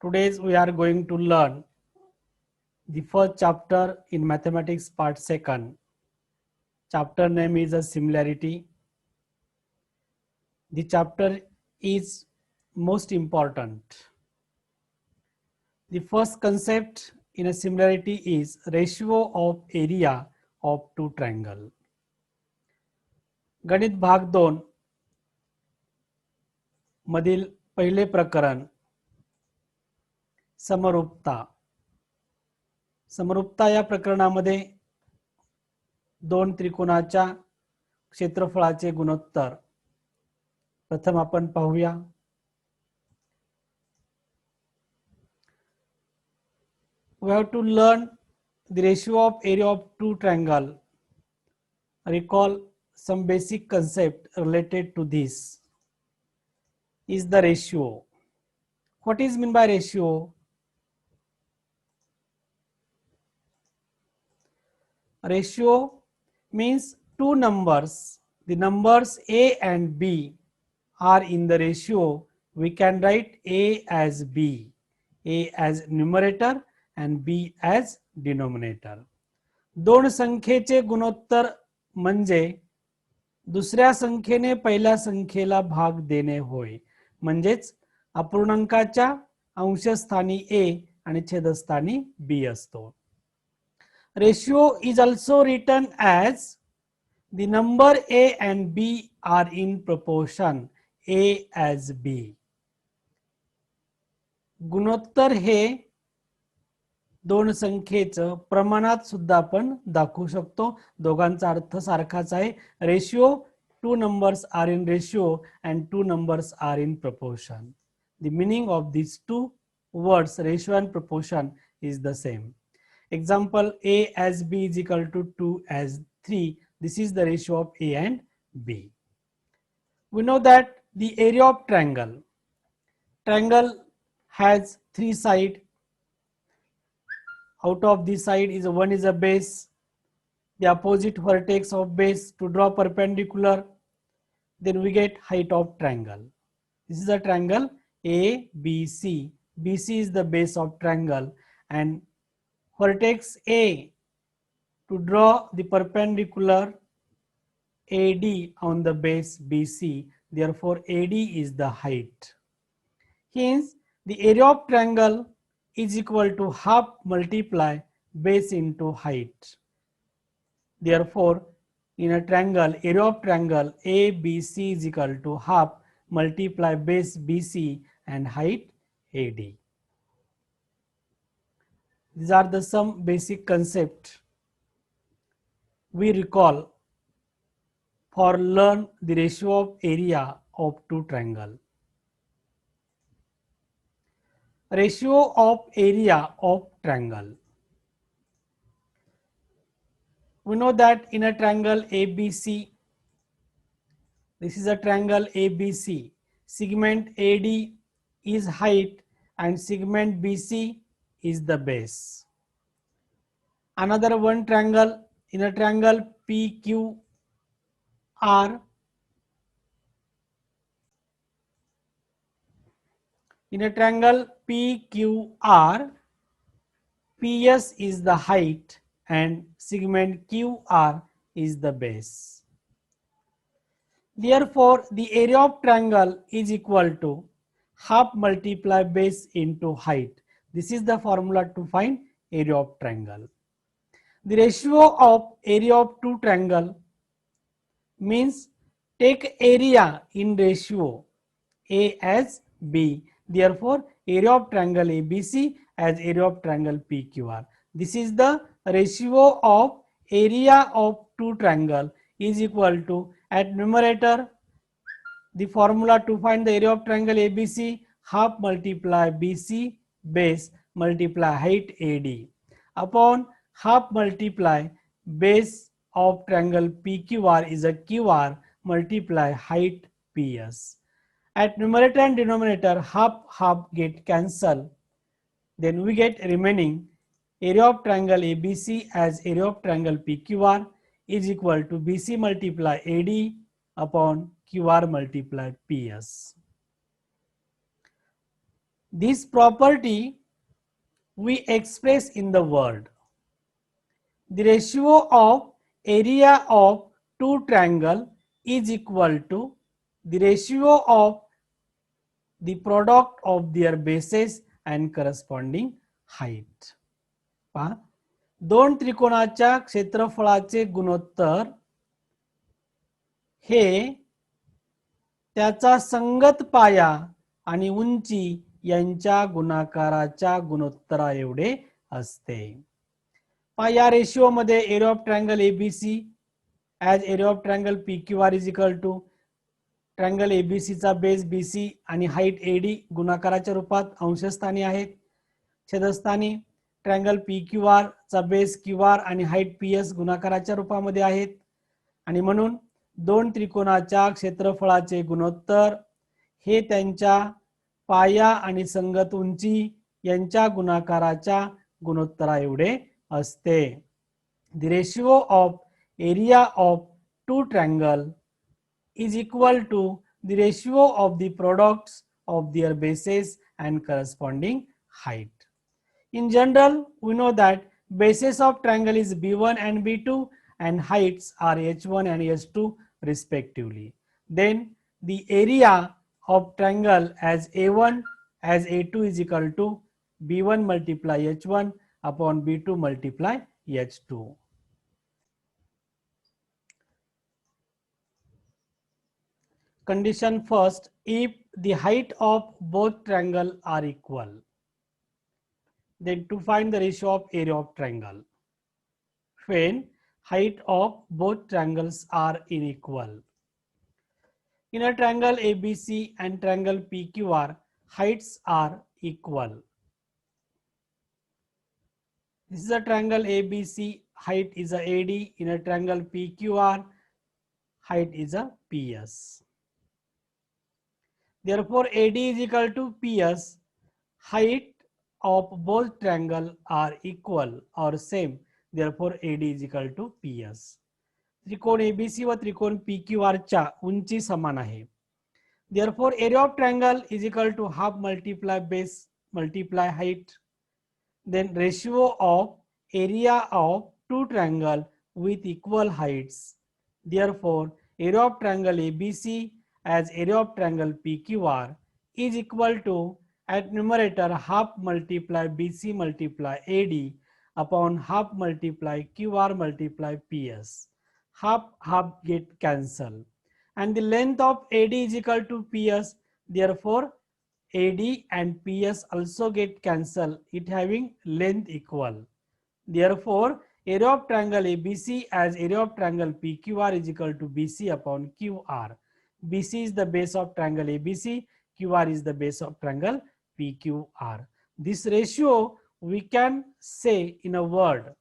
Today we are going to learn the first chapter in mathematics part second. Chapter name is a similarity. The chapter is most important. The first concept in a similarity is ratio of area of two triangle. गणित भाग 2 मधील पहिले प्रकरण समरूपता. समरूपता या प्रकरणामध्ये दोन त्रिकोणाच्या क्षेत्रफळाचे गुणोत्तर प्रथम आपण पाहूया. We have to learn the ratio of area of two triangle. Recall some basic concept related to this. Is the ratio. What is meant by ratio? Ratio means two numbers. The numbers A and B are in the ratio. We can write A as B, A as numerator and B as denominator. दोन संख्येचे गुणोत्तर म्हणजे दुसऱ्या संख्येने पहिल्या संख्येला भाग देणे होय. म्हणजेच अपूर्णांकाच्या अंशस्थानी A आणि छेदस्थानी B असतो. Ratio is also written as the number A and B are in proportion, A as B. गुणोत्तर हे दोन संख्येचं प्रमाणात सुद्धा आपण दाखवू शकतो. दोघांचा अर्थ सारखाच आहे. Ratio, two numbers are in ratio and two numbers are in proportion. The meaning of these two words, ratio and proportion, is the same. Example, A as B is equal to 2 as 3. This is the ratio of A and B. We know that the area of triangle. Triangle has three sides. Out of this side is one is a base. The opposite vertex of base to draw perpendicular. Then we get height of triangle. This is a triangle ABC. BC is the base of triangle and vertex A to draw the perpendicular AD on the base BC. Therefore, AD is the height. Hence, the area of triangle is equal to half multiply base into height. Therefore, in a triangle, area of triangle ABC is equal to half multiply base BC and height AD. These are the some basic concepts we recall for learn the ratio of area of two triangle. Ratio of area of triangle. We know that in a triangle ABC, this is a triangle ABC, segment AD is height and segment BC is the base. Another one triangle, in a triangle PQR, in a triangle PQR, PS is the height and segment QR is the base. Therefore, the area of triangle is equal to half multiply base into height. This is the formula to find area of triangle. The ratio of area of two triangle means take area in ratio A as B. Therefore, area of triangle ABC as area of triangle PQR. This is the ratio of area of two triangle is equal to, at numerator, the formula to find the area of triangle ABC, half multiply BC base multiply height AD upon half multiply base of triangle PQR is a QR multiply height PS. At numerator and denominator, half get cancelled. Then we get remaining area of triangle ABC as area of triangle PQR is equal to BC multiply AD upon QR multiply PS. This property we express in the word. The ratio of area of two triangle is equal to the ratio of the product of their bases and corresponding height. पहा, दोन त्रिकोणाच्या क्षेत्रफळाचे गुणोत्तर हे त्याचा संगत पाया आणि उंची यांच्या गुणाकाराच्या गुणोत्तरा एवढे असते. या रेशिओ मध्ये area of triangle ABC as area of triangle P Q R is equal to triangle ABC चा बेस बीसी आणि हाईट एडी गुणाकाराच्या रूपात अंशस्थानी आहेत. छेदस्थानी ट्रायंगल पी क्यू आर चा बेस क्यू आर आणि हाईट पी एस गुणाकाराच्या रूपामध्ये आहेत. आणि म्हणून दोन त्रिकोणाच्या क्षेत्रफळाचे गुणोत्तर हे त्यांच्या पाया आणि संगत उंची यांच्या गुणाकाराच्या गुणोत्तरा एवढे असते. The ratio of area of two triangle is equal to the ratio of the products of their bases and corresponding height. In general, we know that bases of triangle is B1 and B2 and heights are H1 and H2 respectively. Then the area of triangle as A1 as A2 is equal to B1 multiply H1 upon B2 multiply H2. Condition first, if the height of both triangle are equal, then to find the ratio of area of triangle. When height of both triangles are unequal. In a triangle ABC and triangle PQR, heights are equal. This is a triangle ABC, height is a AD. In a triangle PQR, height is a PS. Therefore, AD is equal to PS. Height of both triangle are equal or same. Therefore, AD is equal to PS. त्रिकोण ABC व त्रिकोण PQR च्या उंची समान आहे. Therefore, area of triangle is equal to half multiply base multiply height. Then ratio of area of two triangle with equal heights. Therefore, area of triangle ABC as area of triangle PQR is equal to, at numerator, half multiply BC multiply AD upon half multiply QR multiply PS. Half get cancel. And the length of AD is equal to PS. Therefore, AD and PS also get cancel, it having length equal. Therefore, area of triangle ABC as area of triangle PQR is equal to BC upon QR. BC is the base of triangle ABC, QR is the base of triangle PQR. This ratio we can say in a word.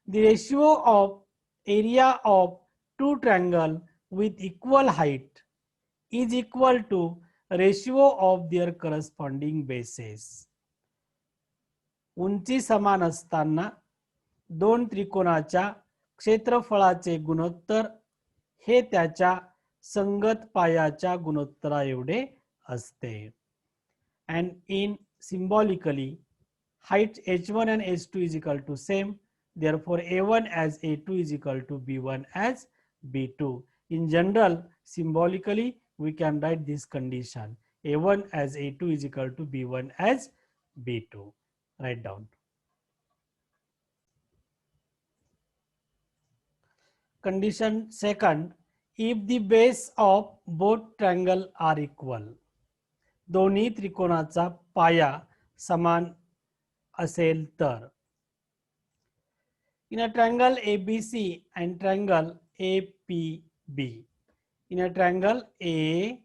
The ratio of area of two triangle with equal height is equal to ratio of their corresponding bases. उंची समान असताना दोन त्रिकोणाच्या क्षेत्रफळाचे गुणोत्तर हे त्याच्या संगत पायाच्या गुणोत्तरा एवढे असते. And in symbolically, height H1 and H2 is equal to same. Therefore, A1 as A2 is equal to B1 as B2. In general, symbolically, we can write this condition. A1 as A2 is equal to B1 as B2. Write down. Condition second, if the base of both triangle are equal. दोन्ही त्रिकोणाचा पाया समान असेल तर. In a triangle ABC and triangle APB. In a triangle ACB,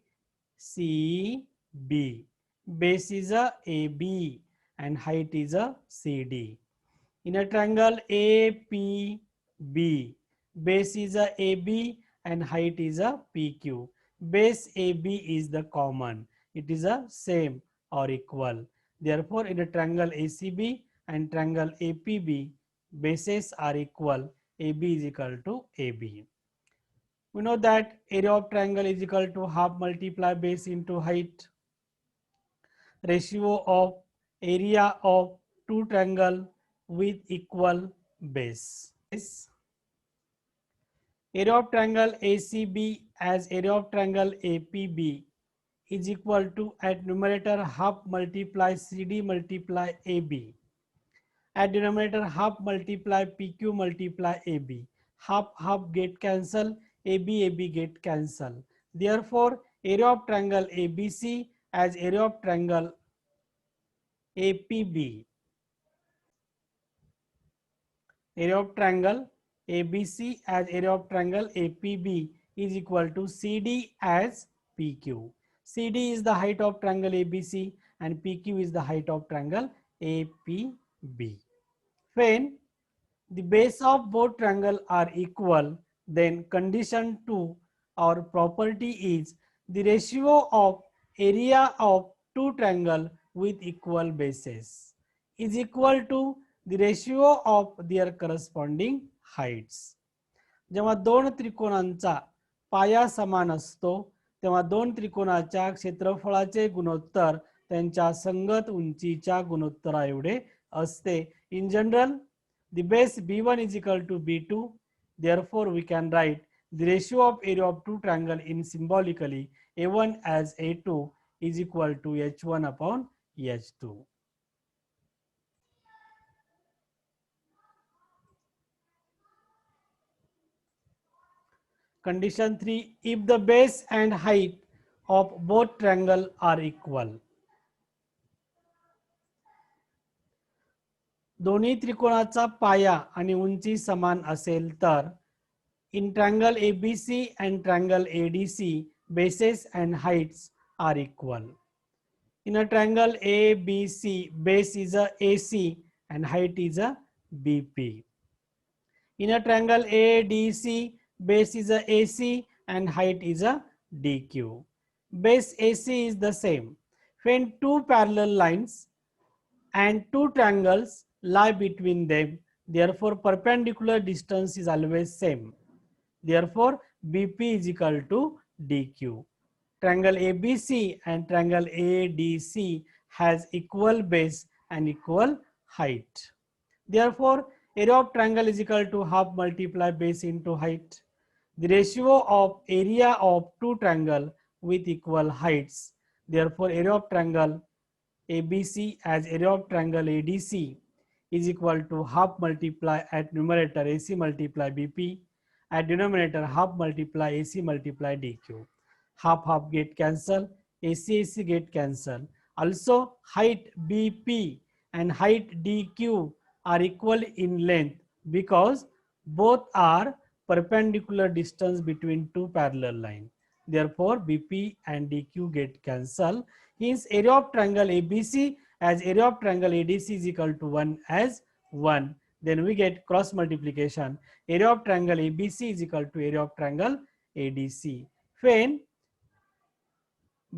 base is a AB and height is a CD. In a triangle APB, base is a AB and height is a PQ. Base AB is the common. It is a same or equal. Therefore, in a triangle ACB and triangle APB, bases are equal. AB is equal to AB. We know that area of triangle is equal to half multiply base into height. ratio of area of two triangle with equal base. Area of triangle ACB as area of triangle APB is equal to, at numerator, half multiply CD multiply AB. At denominator, half multiply PQ multiply AB. Half half get cancel, AB get cancel. Therefore, area of triangle ABC as area of triangle APB. Area of triangle ABC as area of triangle APB is equal to CD as PQ. CD is the height of triangle ABC and PQ is the height of triangle APB. When the base of both triangle are equal, then condition 2 or property is the ratio of area of two triangle with equal bases is equal to the ratio of their corresponding heights. जेव्हा दोन त्रिकोणांचा पाया समान असतो तेव्हा दोन त्रिकोणाच्या क्षेत्रफळाचे गुणोत्तर त्यांच्या संगत उंचीच्या गुणोत्तरा एवढे असते. In general the base B1 is equal to B2. Therefore, we can write the ratio of area of two triangle in symbolically A1 as A2 is equal to H1 upon H2. Condition 3, if the base and height of both triangle are equal. दोन्ही त्रिकोणाचा पाया आणि उंची समान असेल तर in triangle ABC and triangle ADC, bases and heights are equal. In a triangle ABC, base is a AC and height is a BP. In a triangle ADC, base is a AC and height is a DQ. Base AC is the same. When two parallel lines and two triangles lie between them, therefore perpendicular distance is always same. Therefore, BP is equal to DQ. Triangle ABC and triangle ADC has equal base and equal height. Therefore, area of triangle is equal to half multiply base into height. The ratio of area of two triangle with equal heights. Therefore, area of triangle ABC as area of triangle ADC is equal to half multiply at numerator AC multiply BP. At denominator, half multiply AC multiply DQ. Half half get cancel, AC get cancel. Also, height BP and height DQ are equal in length because both are perpendicular distance between two parallel lines. Therefore, BP and DQ get cancel. Hence, area of triangle ABC as area of triangle ADC is equal to 1 as 1. Then we get cross multiplication. Area of triangle ABC is equal to area of triangle ADC. When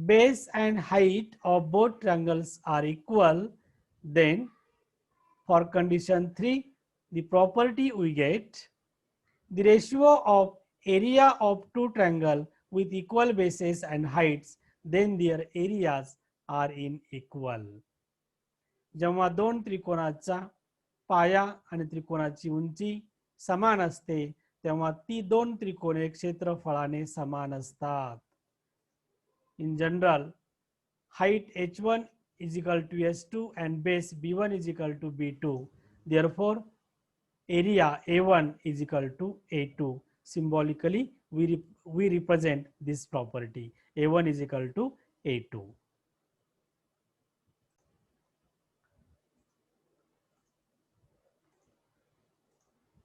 base and height of both triangles are equal, then for condition 3, the property we get the ratio of area of two triangle with equal bases and heights, then their areas are in equal. जेव्हा दोन त्रिकोणाचा पाया आणि त्रिकोणाची उंची समान असते तेव्हा ती दोन त्रिकोणे क्षेत्रफळाने समान असतात. In general, height H1 is equal to H2 and base B1 is equal to B2. Therefore, area A1 is equal to A2. Symbolically, we represent this property. A1 is equal to A2.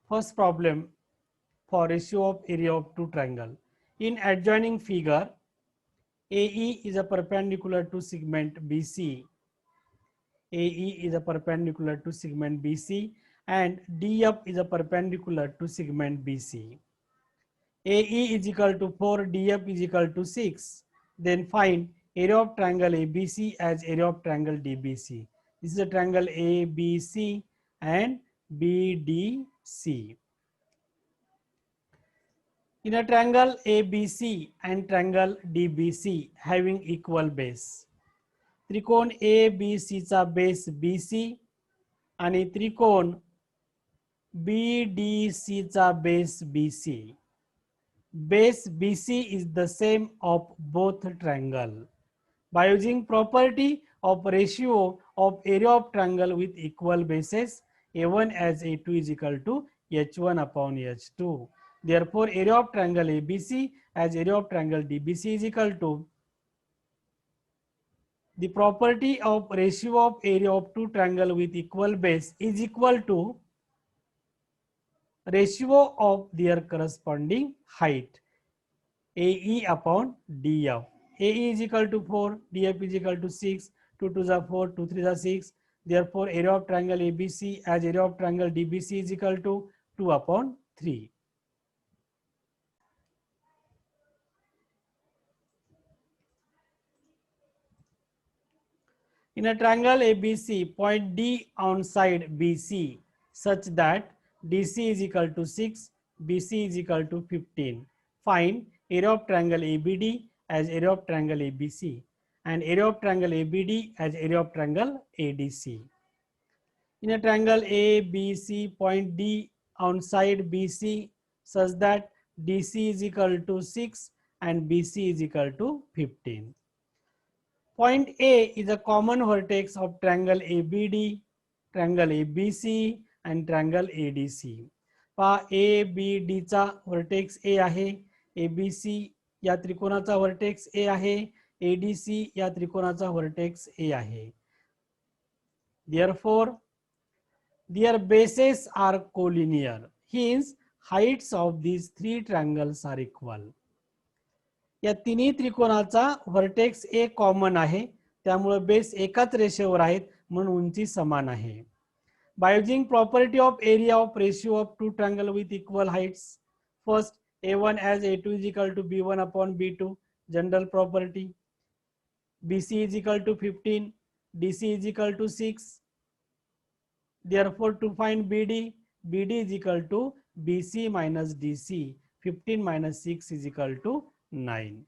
First problem for ratio of area of two triangle. In adjoining figure, AE is a perpendicular to segment BC. AE is a perpendicular to segment BC and DF is a perpendicular to segment BC. AE is equal to 4, DF is equal to 6. Then find area of triangle ABC as area of triangle DBC. This is a triangle ABC and BDC. In a triangle ABC and triangle DBC having equal base, त्रिकोण ABC चा base BC आणि त्रिकोण BDC चा base BC. Base BC is the same of both triangle. By using property of ratio of area of triangle with equal bases, A1 as A2 is equal to H1 upon H2. Therefore, area of triangle ABC as area of triangle DBC is equal to the property of ratio of area of two triangle with equal base is equal to ratio of their corresponding height. AE upon DF. AE is equal to 4, DF is equal to 6, 2 2 is 4, 2 3 is 6. Therefore, area of triangle ABC as area of triangle DBC is equal to 2 upon 3. In a triangle ABC, point D on side BC such that DC is equal to 6, BC is equal to 15. Find area of triangle ABD as area of triangle ABC and area of triangle ABD as area of triangle ADC. In a triangle ABC, point D on side BC such that DC is equal to 6 and BC is equal to 15. Point A is a common vertex of triangle ABD, triangle ABC and triangle ADC. पहा ABD चा vertex A आहे, ABC या त्रिकोणाचा vertex A आहे, ADC या त्रिकोणाचा vertex A आहे. Therefore, their bases are collinear. Hence, heights of these three triangles are equal. या तिन्ही त्रिकोणाचा vertex ए common आहे, त्यामुळे बेस एकाच रेषेवर आहेत म्हणून उंची समान आहे. By using property of area of ratio of two triangle with equal heights, first A1 as A2 is equal to B1 upon B2, general property. BC is equal to 15, DC is equal to 6. Therefore, to find BD, BD is equal to BC minus DC. 15 minus 6 is equal to 9.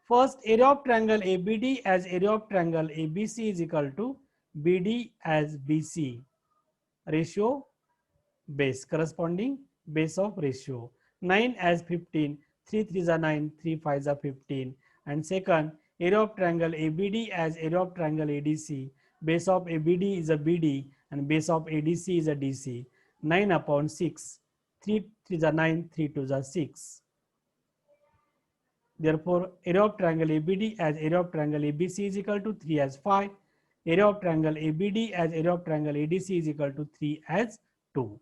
First, area of triangle ABD as area of triangle ABC is equal to BD as BC. Ratio base, corresponding base of ratio. 9 as 15, 3 3 are 9, 3 5 are 15. And second, area of triangle ABD as area of triangle ADC. Base of ABD is a BD and base of ADC is a DC. 9 upon 6, 3 3 are 9, 3 2 are 6. Therefore, area of triangle ABD as area of triangle ABC is equal to 3 as 5. Area of triangle ABD as area of triangle ADC is equal to 3 as 2.